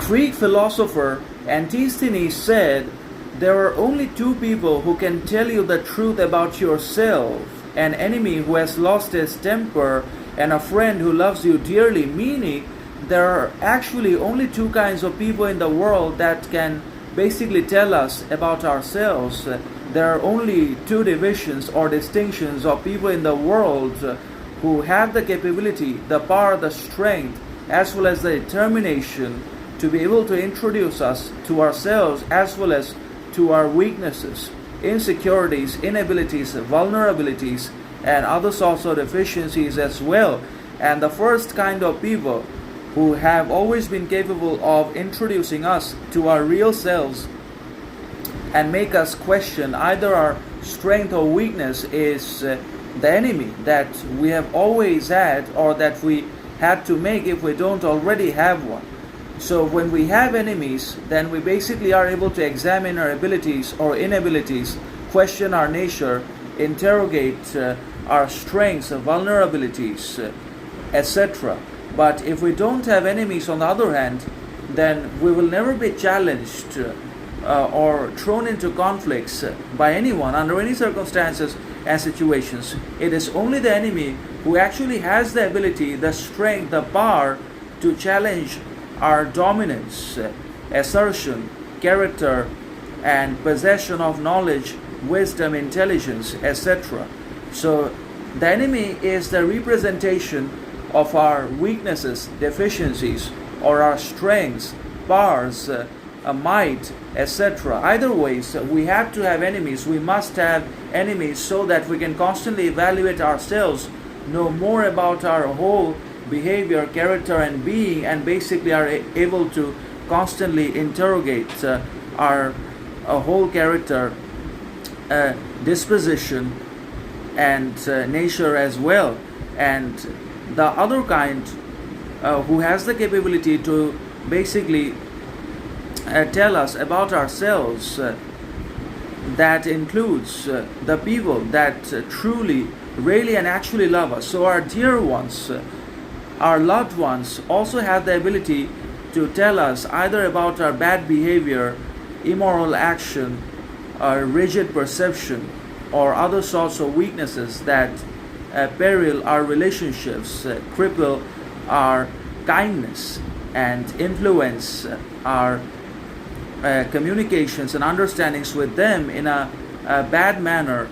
Greek philosopher Antisthenes said, "There are only two people who can tell you the truth about yourself, an enemy who has lost his temper and a friend who loves you dearly," meaning there are actually only two kinds of people in the world that can basically tell us about ourselves. There are only two divisions or distinctions of people in the world who have the capability, the power, the strength, as well as the determination to be able to introduce us to ourselves as well as to our weaknesses, insecurities, inabilities, vulnerabilities, and other sorts of deficiencies as well. And the first kind of people who have always been capable of introducing us to our real selves and make us question either our strength or weakness is the enemy that we have always had, or that we had to make if we don't already have one. So when we have enemies, then we basically are able to examine our abilities or inabilities, question our nature, interrogate our strengths, vulnerabilities, etc. But if we don't have enemies, on the other hand, then we will never be challenged or thrown into conflicts by anyone under any circumstances and situations. It is only the enemy who actually has the ability, the strength, the power to challenge our dominance, assertion, character, and possession of knowledge, wisdom, intelligence, etc. So the enemy is the representation of our weaknesses, deficiencies, or our strengths, powers, might, etc. Either ways, we have to have enemies. We must have enemies so that we can constantly evaluate ourselves, know more about our whole behavior, character, and being, and basically are able to constantly interrogate our whole character, disposition, and nature as well. And the other kind who has the capability to basically tell us about ourselves, that includes the people that truly, really, and actually love us. So our dear ones, our loved ones, also have the ability to tell us either about our bad behavior, immoral action, our rigid perception, or other sorts of weaknesses that peril our relationships, cripple our kindness, and influence our communications and understandings with them in a bad manner,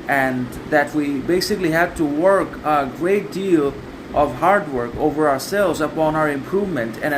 and that we basically had to work a great deal of hard work over ourselves upon our improvement and